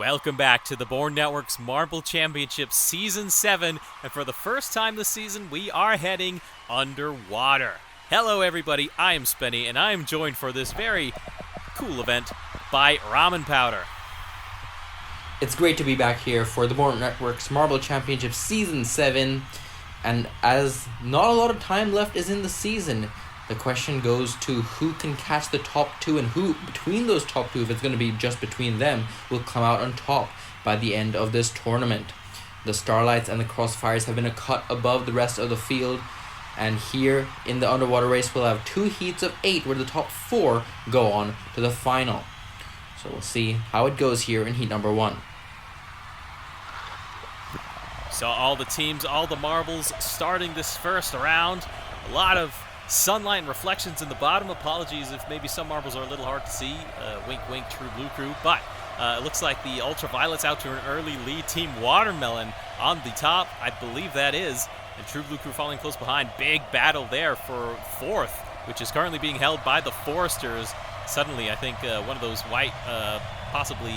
Welcome back to the Bourne Network's Marble Championship Season 7, and for the first time this season, we are heading underwater. Hello everybody, I am Spenny, and I am joined for this very cool event by Ramen Powder. It's great to be back here for the Bourne Network's Marble Championship Season 7, and as not a lot of time left is in the season, the question goes to who can catch the top two and who, between those top two, if it's going to be just between them, will come out on top by the end of this tournament. The Starlights and the Crossfires have been a cut above the rest of the field, and here in the underwater race we'll have 2 heats of 8 where the top 4 go on to the final. So we'll see how it goes here in heat number 1. So all the teams, all the marbles starting this first round. A lot of sunlight and reflections in the bottom. Apologies if maybe some marbles are a little hard to see. Wink, wink, True Blue Crew. But it looks like the Ultraviolet's out to an early lead. Team Watermelon on the top, I believe that is. And True Blue Crew falling close behind. Big battle there for 4th, which is currently being held by the Foresters. Suddenly, I think one of those white, possibly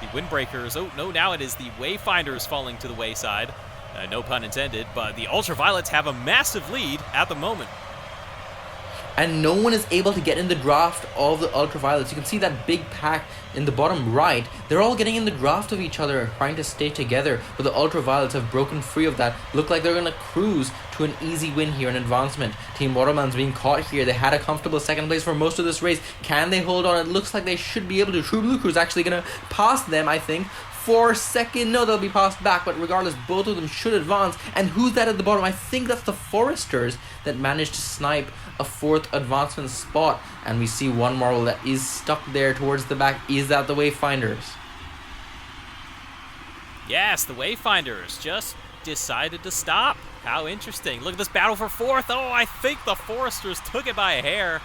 the Windbreakers. Oh, no, now it is the Wayfinders falling to the wayside. No pun intended, but the Ultraviolets have a massive lead at the moment. And no one is able to get in the draft of the Ultraviolets. You can see that big pack in the bottom right. They're all getting in the draft of each other, trying to stay together. But the Ultraviolets have broken free of that. Look like they're going to cruise to an easy win here in advancement. Team Watermelon's being caught here. They had a comfortable second place for most of this race. Can they hold on? It looks like they should be able to. True Blue Crew's actually going to pass them, I think. For a second, no, they'll be passed back, but regardless, both of them should advance. And who's that at the bottom? I think that's the Foresters that managed to snipe a 4th advancement spot. And we see one marble that is stuck there towards the back. Is that the Wayfinders? Yes, the Wayfinders just decided to stop. How interesting. Look at this battle for 4th. Oh, I think the Foresters took it by a hair,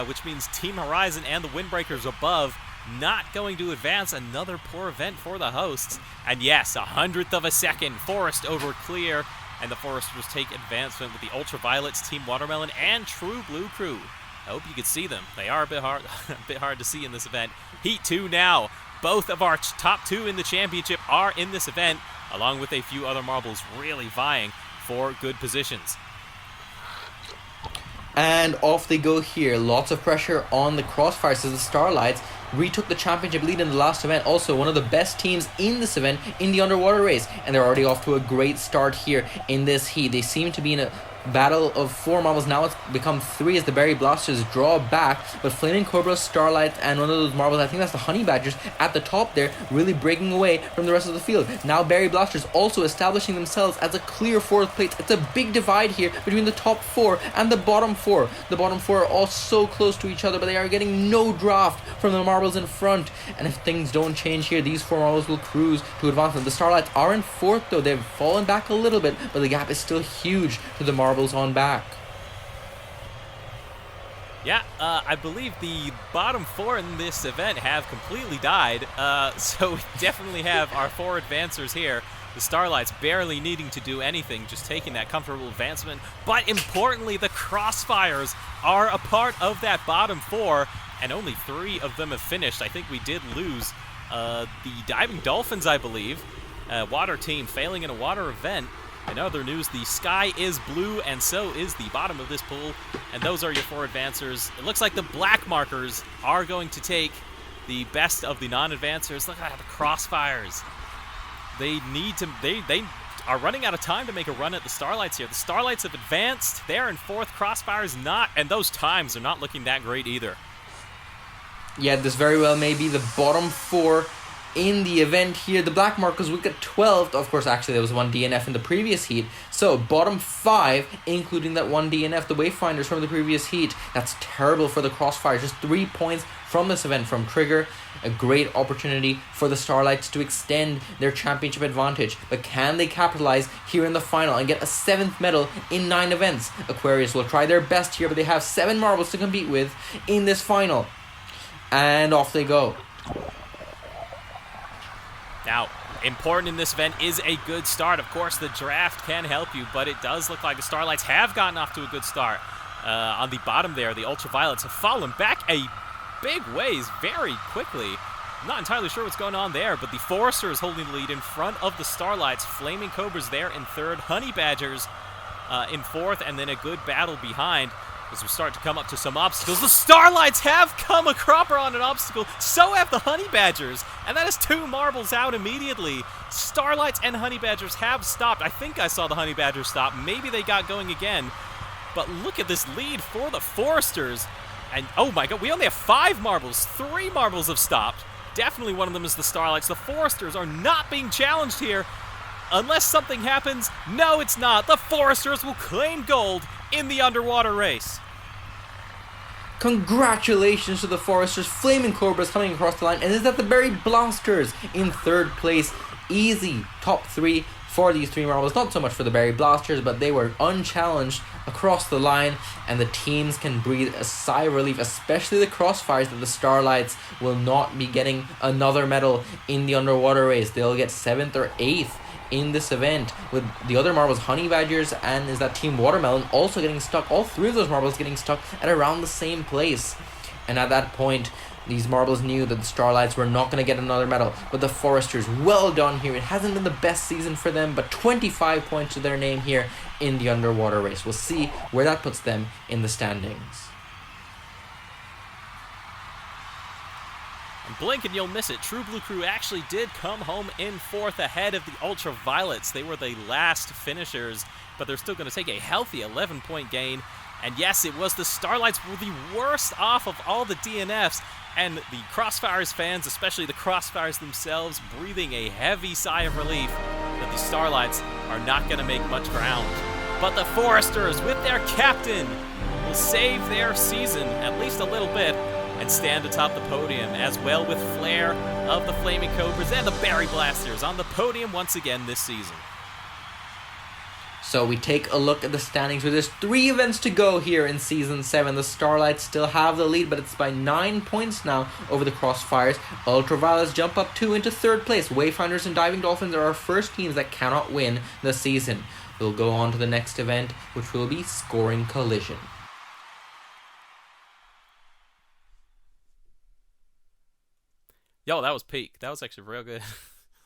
which means Team Horizon and the Windbreakers above not going to advance. Another poor event for the hosts. And yes, 100th of a second, Forest over Clear, and the Foresters take advancement with the Ultraviolets, Team Watermelon, and True Blue Crew. I hope you could see them. They are a bit hard to see in this event. Heat 2 now. Both of our top 2 in the championship are in this event, along with a few other marbles really vying for good positions. And off they go here. Lots of pressure on the Crossfires as the Starlights retook the championship lead in the last event. Also one of the best teams in this event in the underwater race. And they're already off to a great start here in this heat. They seem to be in a battle of 4 marbles. Now it's become 3 as the Berry Blasters draw back, but Flaming Cobra, Starlight, and one of those marbles, I think that's the Honey Badgers at the top there, really breaking away from the rest of the field. Now Berry Blasters also establishing themselves as a clear 4th place. It's a big divide here between the top 4 and the bottom 4. The bottom 4 are all so close to each other, but they are getting no draft from the marbles in front. And if things don't change here, these 4 marbles will cruise to advancement. The Starlights are in 4th though. They've fallen back a little bit, but the gap is still huge to the marbles on back. Yeah, I believe the bottom 4 in this event have completely died, so we definitely have our 4 advancers here. The Starlights barely needing to do anything, just taking that comfortable advancement. But importantly, the Crossfires are a part of that bottom 4, and only 3 of them have finished. I think we did lose the Diving Dolphins, I believe. Water team failing in a water event. In other news, the sky is blue, and so is the bottom of this pool. And those are your 4 advancers. It looks like the black markers are going to take the best of the non-advancers. Look at the Crossfires. They need to. They are running out of time to make a run at the Starlights here. The Starlights have advanced. They're in 4th. Crossfires not, and those times are not looking that great either. Yeah, this very well may be the bottom 4 in the event here. The black markers will get 12th. Of course, actually, there was 1 DNF in the previous heat. So, bottom 5, including that 1 DNF, the Wayfinders from the previous heat. That's terrible for the Crossfires. Just 3 points from this event from Trigger. A great opportunity for the Starlights to extend their championship advantage. But can they capitalize here in the final and get a 7th medal in 9 events? Aquarius will try their best here, but they have 7 marbles to compete with in this final. And off they go. Now, important in this event is a good start. Of course, the draft can help you, but it does look like the Starlights have gotten off to a good start. On the bottom there, the Ultraviolets have fallen back a big ways very quickly. Not entirely sure what's going on there, but the Forester is holding the lead in front of the Starlights. Flaming Cobras there in third, Honey Badgers in fourth, and then a good battle behind as we start to come up to some obstacles. The Starlights have come a cropper on an obstacle, so have the Honey Badgers, and that is 2 marbles out immediately. Starlights and Honey Badgers have stopped. I think I saw the Honey Badgers stop. Maybe they got going again, but look at this lead for the Foresters. And oh my god, we only have 5 marbles. 3 marbles have stopped. Definitely one of them is the Starlights. The Foresters are not being challenged here. Unless something happens, no, it's not. The Foresters will claim gold in the underwater race. Congratulations to the Foresters. Flaming Cobras coming across the line, and is that the Berry Blasters in third place. Easy top 3 for these 3 marbles. Not so much for the Berry Blasters, but they were unchallenged across the line, and the teams can breathe a sigh of relief, especially the Crossfires, that the Starlights will not be getting another medal in the underwater race. They'll get 7th or 8th in this event, with the other marbles, Honey Badgers and is that Team Watermelon, also getting stuck. All 3 of those marbles getting stuck at around the same place. And at that point, these marbles knew that the Starlights were not going to get another medal, but the Foresters, well done here. It hasn't been the best season for them, but 25 points to their name here in the underwater race. We'll see where that puts them in the standings. Blink and you'll miss it. True Blue Crew actually did come home in 4th ahead of the Ultraviolets. They were the last finishers, but they're still going to take a healthy 11-point gain. And yes, it was the Starlights were the worst off of all the DNFs, and the Crossfires fans, especially the Crossfires themselves, breathing a heavy sigh of relief that the Starlights are not going to make much ground. But the Foresters, with their captain, will save their season at least a little bit and stand atop the podium, as well with Flare of the Flaming Cobras and the Berry Blasters on the podium once again this season. So we take a look at the standings where there's 3 events to go here in Season 7. The Starlights still have the lead, but it's by 9 points now over the Crossfires. Ultraviolets jump up 2 into 3rd place. Wayfinders and Diving Dolphins are our first teams that cannot win the season. We'll go on to the next event, which will be Scoring Collision. Yo, that was peak. That was actually real good.